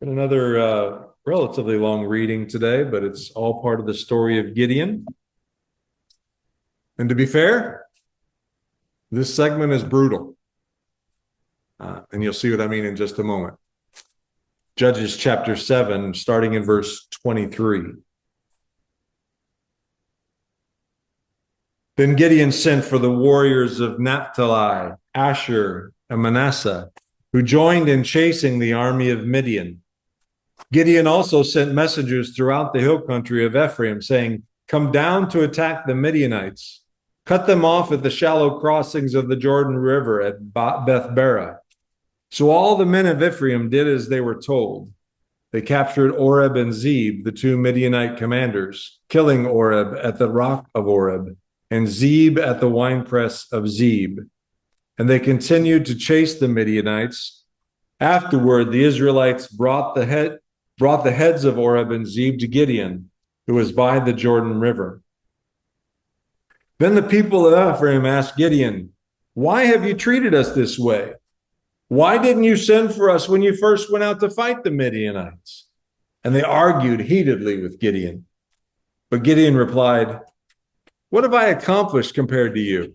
Another relatively long reading today, but it's all part of the story of Gideon. And to be fair, this segment is brutal. And you'll see what I mean in just a moment. Judges chapter 7, starting in verse 23. Then Gideon sent for the warriors of Naphtali, Asher, and Manasseh, who joined in chasing the army of Midian. Gideon also sent messengers throughout the hill country of Ephraim, saying, "Come down to attack the Midianites. Cut them off at the shallow crossings of the Jordan River at Beth-barah." So all the men of Ephraim did as they were told. They captured Oreb and Zeb, the two Midianite commanders, killing Oreb at the rock of Oreb and Zeb at the winepress of Zeb. And they continued to chase the Midianites. Afterward, the Israelites brought the heads of Oreb and Zeb to Gideon, who was by the Jordan River. Then the people of Ephraim asked Gideon, "Why have you treated us this way? Why didn't you send for us when you first went out to fight the Midianites?" And they argued heatedly with Gideon. But Gideon replied, "What have I accomplished compared to you?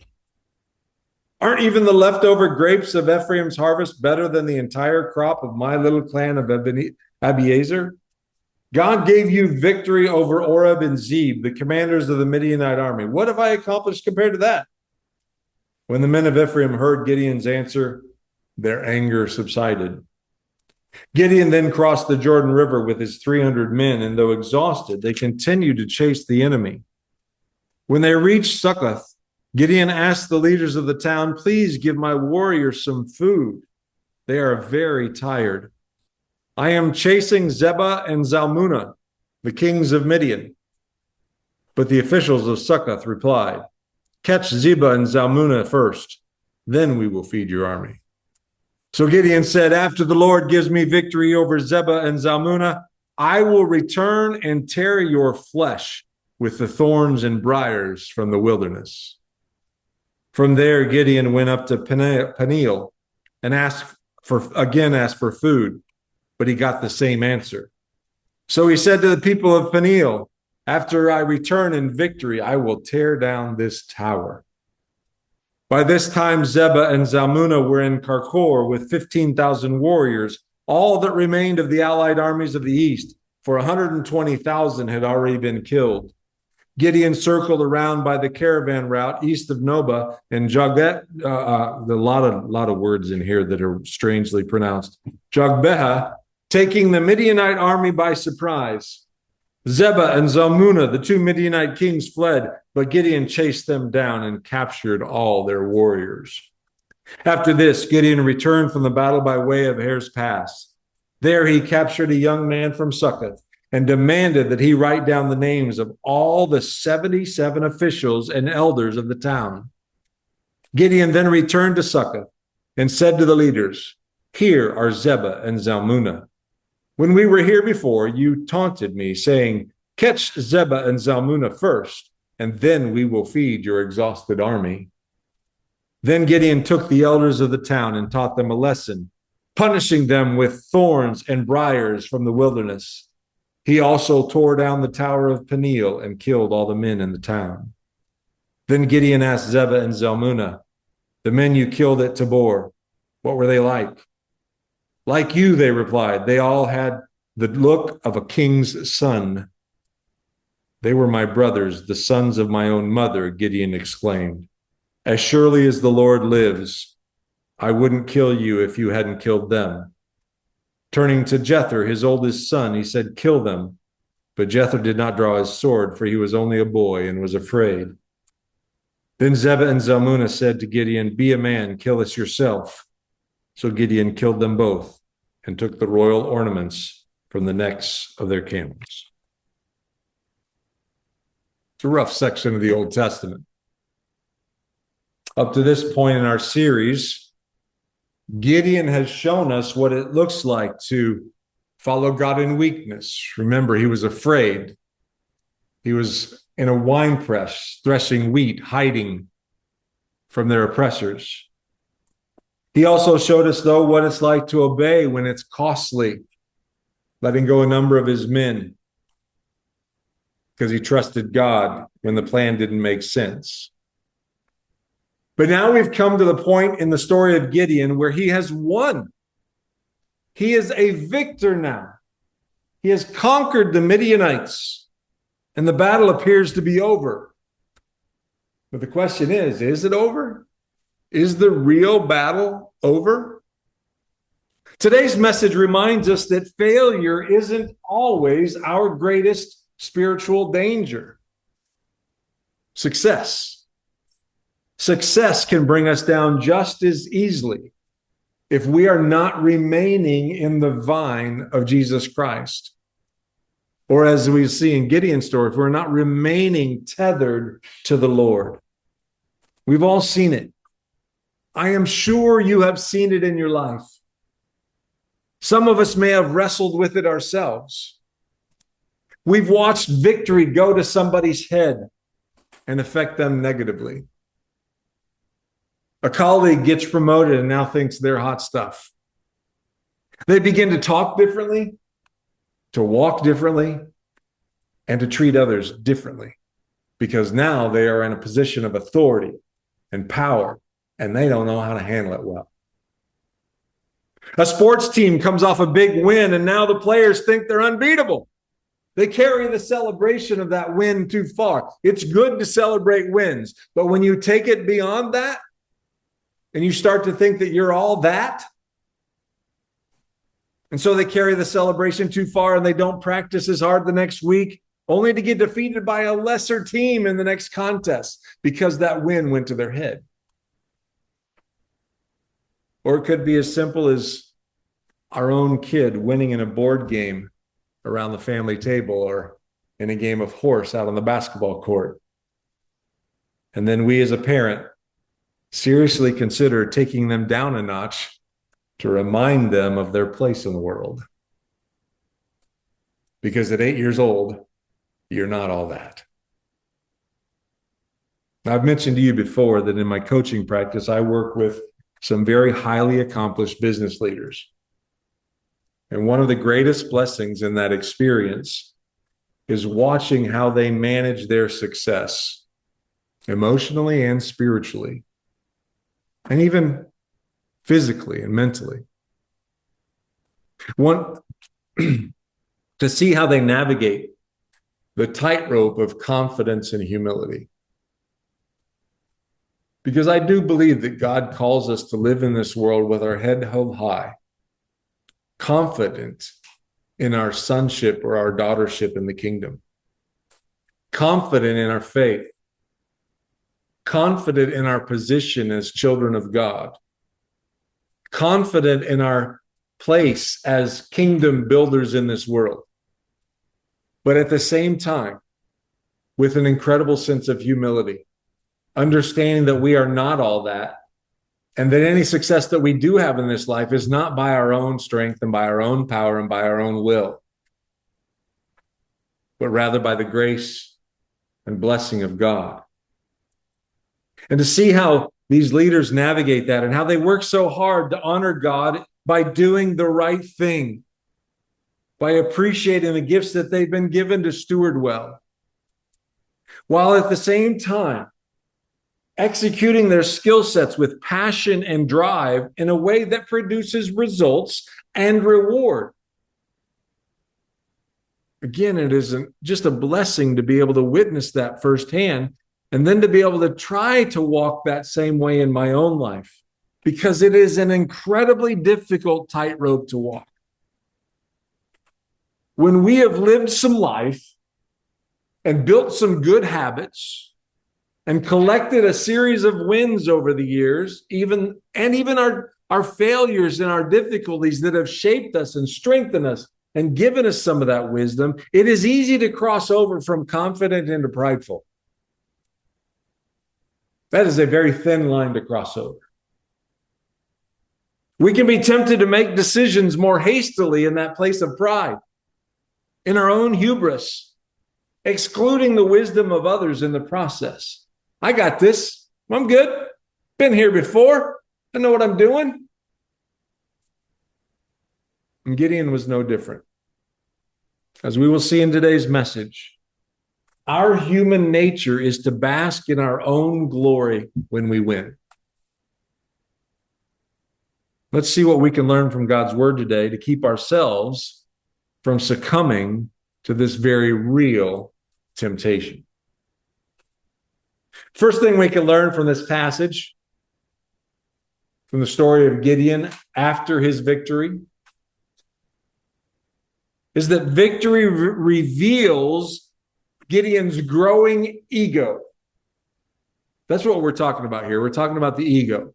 Aren't even the leftover grapes of Ephraim's harvest better than the entire crop of my little clan of Abiezer? God gave you victory over Oreb and Zeb, the commanders of the Midianite army. What have I accomplished compared to that?" When the men of Ephraim heard Gideon's answer, their anger subsided. Gideon then crossed the Jordan River with his 300 men, and though exhausted, they continued to chase the enemy. When they reached Succoth, Gideon asked the leaders of the town, "Please give my warriors some food. They are very tired. I am chasing Zebah and Zalmunna, the kings of Midian." But the officials of Succoth replied, "Catch Zebah and Zalmunna first, then we will feed your army." So Gideon said, "After the Lord gives me victory over Zebah and Zalmunna, I will return and tear your flesh with the thorns and briars from the wilderness." From there, Gideon went up to Peniel and asked for food, but he got the same answer. So he said to the people of Peniel, "After I return in victory, I will tear down this tower." By this time, Zebah and Zalmunna were in Karkor with 15,000 warriors, all that remained of the allied armies of the east, for 120,000 had already been killed. Gideon circled around by the caravan route east of Nobah and Jogbeha. A lot of words in here that are strangely pronounced. Jogbeha, taking the Midianite army by surprise. Zebah and Zalmunna, the two Midianite kings, fled, but Gideon chased them down and captured all their warriors. After this, Gideon returned from the battle by way of Hair's Pass. There he captured a young man from Succoth and demanded that he write down the names of all the 77 officials and elders of the town. Gideon then returned to Succoth and said to the leaders, "Here are Zebah and Zalmunna. When we were here before, you taunted me, saying, 'Catch Zebah and Zalmunna first, and then we will feed your exhausted army.'" Then Gideon took the elders of the town and taught them a lesson, punishing them with thorns and briars from the wilderness. He also tore down the tower of Peniel and killed all the men in the town. Then Gideon asked Zebah and Zalmunna, "The men you killed at Tabor, what were they like?" "Like you," they replied. "They all had the look of a king's son." "They were my brothers, the sons of my own mother," Gideon exclaimed. "As surely as the Lord lives, I wouldn't kill you if you hadn't killed them." Turning to Jether, his oldest son, he said, "Kill them." But Jether did not draw his sword, for he was only a boy and was afraid. Then Zebah and Zalmunna said to Gideon, "Be a man, kill us yourself." So Gideon killed them both and took the royal ornaments from the necks of their camels. It's a rough section of the Old Testament. Up to this point in our series, Gideon has shown us what it looks like to follow God in weakness. Remember, he was afraid. He was in a wine press, threshing wheat, hiding from their oppressors. He also showed us, though, what it's like to obey when it's costly. letting go a number of his men because he trusted God when the plan didn't make sense. But now we've come to the point in the story of Gideon where he has won. He is a victor now. He has conquered the Midianites, and the battle appears to be over. But the question is it over? Is the real battle over? Today's message reminds us that failure isn't always our greatest spiritual danger. Success can bring us down just as easily if we are not remaining in the vine of Jesus Christ. Or as we see in Gideon's story, if we're not remaining tethered to the Lord. We've all seen it. I am sure you have seen it in your life. Some of us may have wrestled with it ourselves. We've watched victory go to somebody's head and affect them negatively. A colleague gets promoted and now thinks they're hot stuff. They begin to talk differently, to walk differently, and to treat others differently because now they are in a position of authority and power, and they don't know how to handle it well. A sports team comes off a big win, and now the players think they're unbeatable. They carry the celebration of that win too far. It's good to celebrate wins, but when you take it beyond that, and you start to think that you're all that, and so they carry the celebration too far and they don't practice as hard the next week, only to get defeated by a lesser team in the next contest because that win went to their head. Or it could be as simple as our own kid winning in a board game around the family table or in a game of horse out on the basketball court. And then we as a parent seriously consider taking them down a notch to remind them of their place in the world. Because at 8 years old, you're not all that. I've mentioned to you before that in my coaching practice, I work with some very highly accomplished business leaders. And one of the greatest blessings in that experience is watching how they manage their success emotionally and spiritually, and even physically and mentally. To see how they navigate the tightrope of confidence and humility. Because I do believe that God calls us to live in this world with our head held high, confident in our sonship or our daughtership in the kingdom, confident in our faith, confident in our position as children of God, confident in our place as kingdom builders in this world, but at the same time, with an incredible sense of humility, understanding that we are not all that, and that any success that we do have in this life is not by our own strength and by our own power and by our own will, but rather by the grace and blessing of God. And to see how these leaders navigate that and how they work so hard to honor God by doing the right thing, by appreciating the gifts that they've been given to steward well, while at the same time executing their skill sets with passion and drive in a way that produces results and reward. Again, it isn't just a blessing to be able to witness that firsthand and then to be able to try to walk that same way in my own life, because it is an incredibly difficult tightrope to walk. When we have lived some life and built some good habits and collected a series of wins over the years, even our failures and our difficulties that have shaped us and strengthened us and given us some of that wisdom, it is easy to cross over from confident into prideful. That is a very thin line to cross over. We can be tempted to make decisions more hastily in that place of pride, in our own hubris, excluding the wisdom of others in the process. I got this. I'm good. Been here before. I know what I'm doing. And Gideon was no different. as we will see in today's message, our human nature is to bask in our own glory when we win. Let's see what we can learn from God's word today to keep ourselves from succumbing to this very real temptation. First thing we can learn from this passage, from the story of Gideon after his victory, is that victory reveals Gideon's growing ego. That's what we're talking about here. We're talking about the ego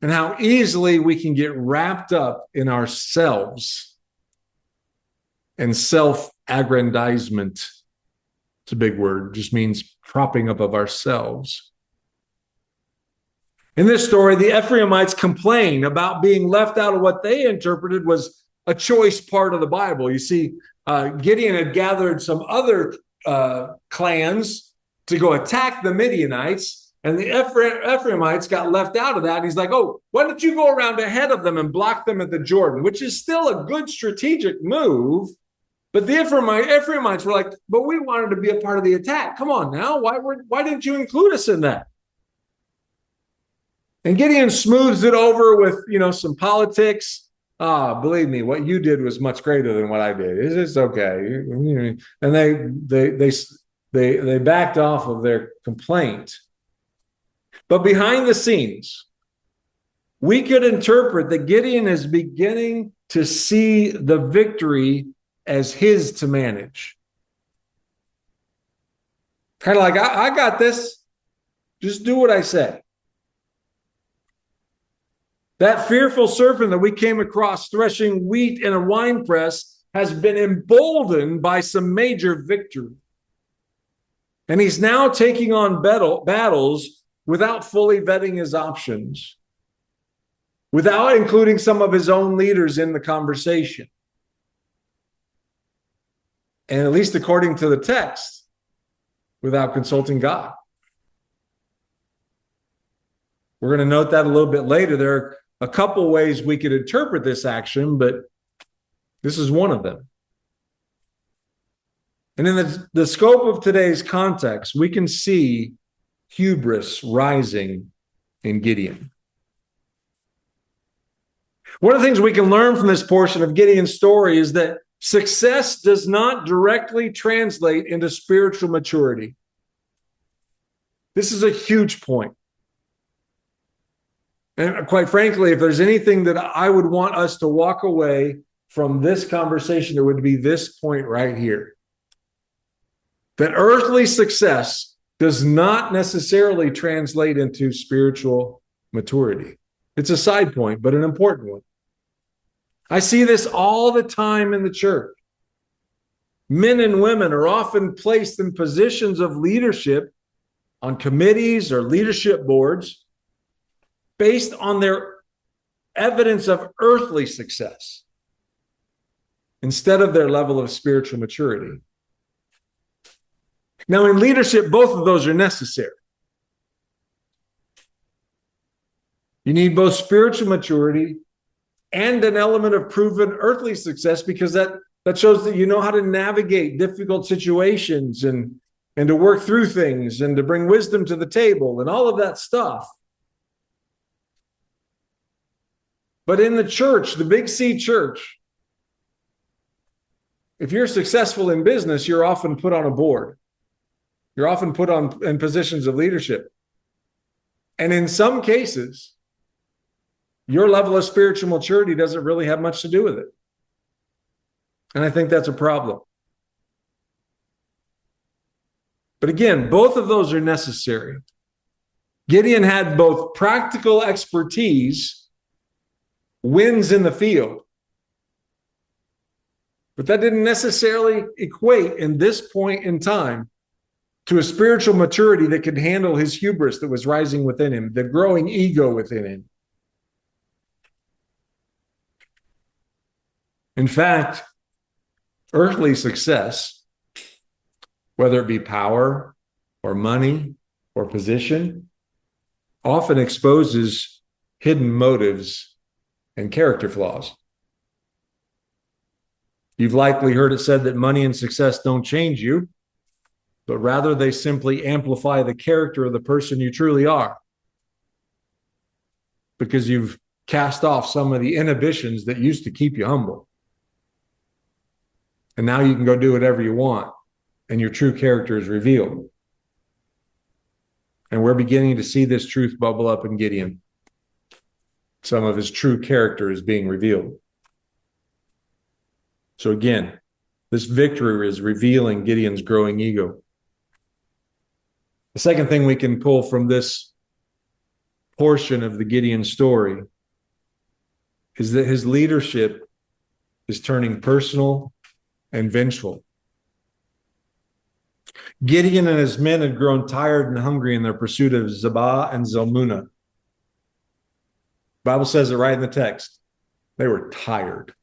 and how easily we can get wrapped up in ourselves and self-aggrandizement. It's a big word, just means propping up of ourselves. In this story, the Ephraimites complain about being left out of what they interpreted was a choice part of the Bible. You see, Gideon had gathered some other clans to go attack the Midianites, and the Ephraimites got left out of that. And he's like, oh, why don't you go around ahead of them and block them at the Jordan, which is still a good strategic move. But the Ephraimites were like, but we wanted to be a part of the attack. Come on now. Why didn't you include us in that? And Gideon smooths it over with, some politics. Believe me, what you did was much greater than what I did. It's okay. And they backed off of their complaint. But behind the scenes, we could interpret that Gideon is beginning to see the victory as his to manage. Kind of like, I got this. Just do what I say. That fearful serpent that we came across threshing wheat in a winepress has been emboldened by some major victory. And he's now taking on battles without fully vetting his options, without including some of his own leaders in the conversation. And at least according to the text, without consulting God. We're going to note that a little bit later. There are a couple ways we could interpret this action, but this is one of them. And in the scope of today's context, we can see hubris rising in Gideon. One of the things we can learn from this portion of Gideon's story is that success does not directly translate into spiritual maturity. This is a huge point. And quite frankly, if there's anything that I would want us to walk away from this conversation, it would be this point right here. That earthly success does not necessarily translate into spiritual maturity. It's a side point, but an important one. I see this all the time in the church. Men and women are often placed in positions of leadership on committees or leadership boards based on their evidence of earthly success instead of their level of spiritual maturity. Now, in leadership, both of those are necessary. You need both spiritual maturity and an element of proven earthly success, because that shows that you know how to navigate difficult situations and to work through things and to bring wisdom to the table and all of that stuff. But in the church, the Big C church, if you're successful in business, you're often put on a board. You're often put in positions of leadership. And in some cases, your level of spiritual maturity doesn't really have much to do with it. And I think that's a problem. But again, both of those are necessary. Gideon had both practical expertise, wins in the field, but that didn't necessarily equate in this point in time to a spiritual maturity that could handle his hubris that was rising within him, the growing ego within him. In fact, earthly success, whether it be power or money or position, often exposes hidden motives and character flaws. You've likely heard it said that money and success don't change you, but rather they simply amplify the character of the person you truly are, because you've cast off some of the inhibitions that used to keep you humble. And now you can go do whatever you want, and your true character is revealed. And we're beginning to see this truth bubble up in Gideon. Some of his true character is being revealed. So again, this victory is revealing Gideon's growing ego. The second thing we can pull from this portion of the Gideon story is that his leadership is turning personal and vengeful. Gideon and his men had grown tired and hungry in their pursuit of Zebah and Zalmunna. The Bible says it right in the text. They were tired.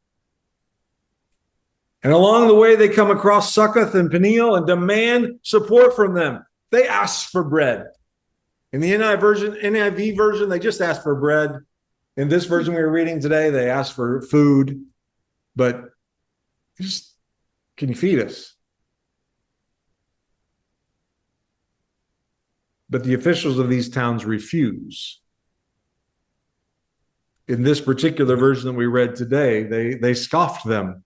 And along the way, they come across Succoth and Peniel and demand support from them. They ask for bread. In the NIV version, they just ask for bread. In this version we were reading today, they ask for food. But just, can you feed us? But the officials of these towns refuse. In this particular version that we read today, they scoffed them.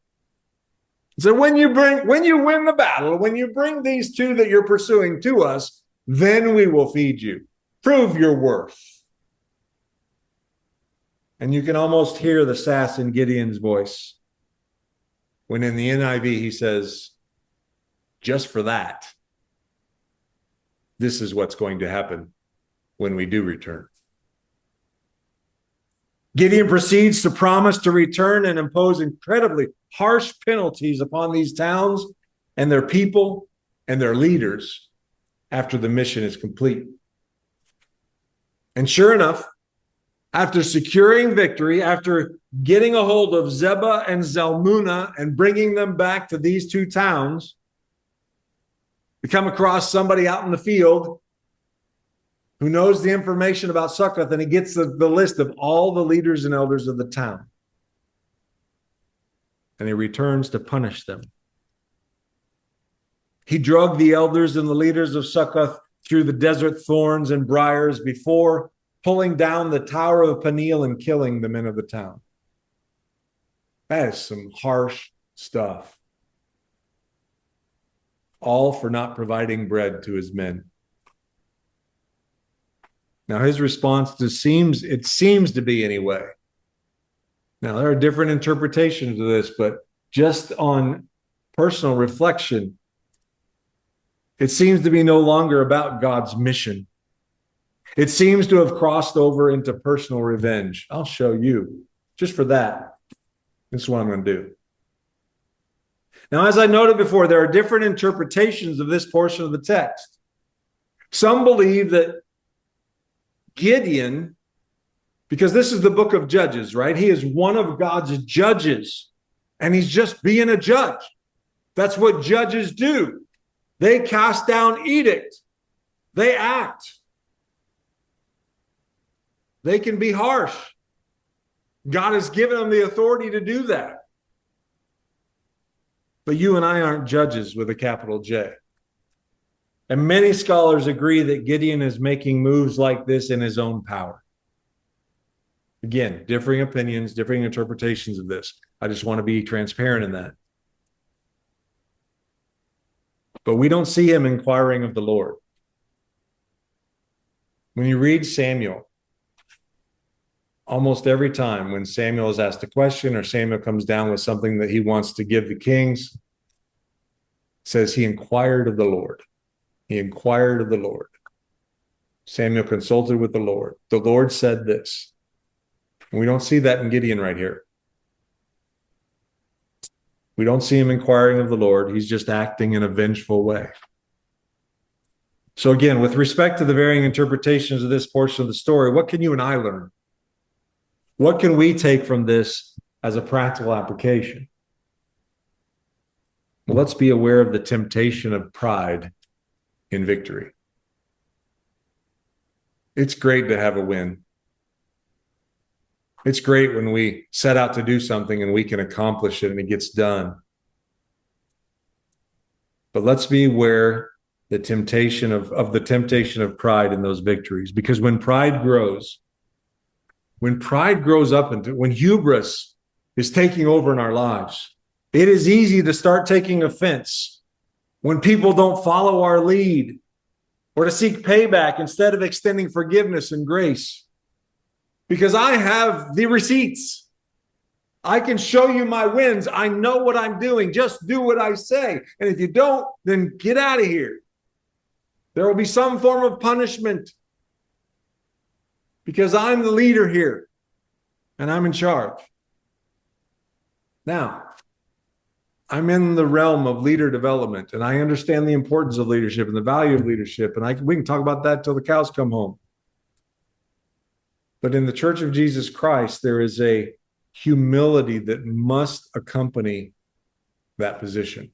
So when you win the battle, when you bring these two that you're pursuing to us, then we will feed you. Prove your worth. And you can almost hear the sass in Gideon's voice when in the NIV he says, just for that, this is what's going to happen when we do return. Gideon proceeds to promise to return and impose incredibly harsh penalties upon these towns and their people and their leaders after the mission is complete. And sure enough, after securing victory, after getting a hold of Zebah and Zalmunna and bringing them back to these two towns, we come across somebody out in the field who knows the information about Succoth, and he gets the list of all the leaders and elders of the town. And he returns to punish them. He drug the elders and the leaders of Succoth through the desert thorns and briars before pulling down the tower of Peniel and killing the men of the town. That is some harsh stuff. All for not providing bread to his men. Now, his response seems to be anyway. Now, there are different interpretations of this, but just on personal reflection, it seems to be no longer about God's mission. It seems to have crossed over into personal revenge. I'll show you. Just for that, this is what I'm going to do. Now, as I noted before, there are different interpretations of this portion of the text. Some believe that Gideon, because this is the book of Judges, right? He is one of God's judges, and he's just being a judge. That's what judges do. They cast down edict. They act. They can be harsh. God has given them the authority to do that. But you and I aren't judges with a capital J. And many scholars agree that Gideon is making moves like this in his own power. Again, differing opinions, differing interpretations of this. I just want to be transparent in that. But we don't see him inquiring of the Lord. When you read Samuel, almost every time when Samuel is asked a question or Samuel comes down with something that he wants to give the kings, it says he inquired of the Lord. He inquired of the Lord. Samuel consulted with the Lord. The Lord said this. And we don't see that in Gideon right here. We don't see him inquiring of the Lord. He's just acting in a vengeful way. So again, with respect to the varying interpretations of this portion of the story, what can you and I learn? What can we take from this as a practical application? Well, let's be aware of the temptation of pride in victory. It's great to have a win. It's great when we set out to do something and we can accomplish it and it gets done. But let's be aware the temptation of pride in those victories, because when pride grows up into, when hubris is taking over in our lives, it is easy to start taking offense when people don't follow our lead, or to seek payback instead of extending forgiveness and grace. Because I have the receipts. I can show you my wins. I know what I'm doing. Just do what I say. And if you don't, then get out of here. There will be some form of punishment, because I'm the leader here and I'm in charge. Now, I'm in the realm of leader development, and I understand the importance of leadership and the value of leadership. And we can talk about that till the cows come home. But in the Church of Jesus Christ, there is a humility that must accompany that position,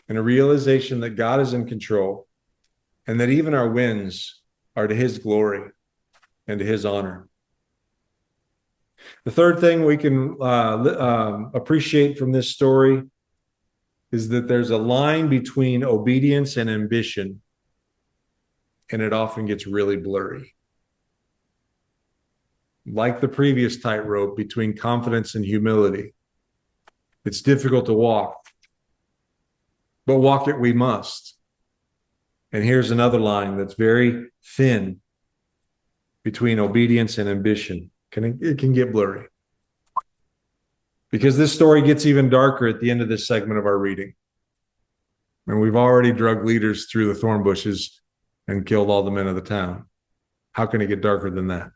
and a realization that God is in control, and that even our wins are to his glory and to his honor. The third thing we can appreciate from this story is that there's a line between obedience and ambition, and it often gets really blurry. Like the previous tightrope between confidence and humility, it's difficult to walk, but walk it we must. And here's another line that's very thin between obedience and ambition. It can get blurry, because this story gets even darker at the end of this segment of our reading. And we've already dragged leaders through the thorn bushes and killed all the men of the town. How can it get darker than that?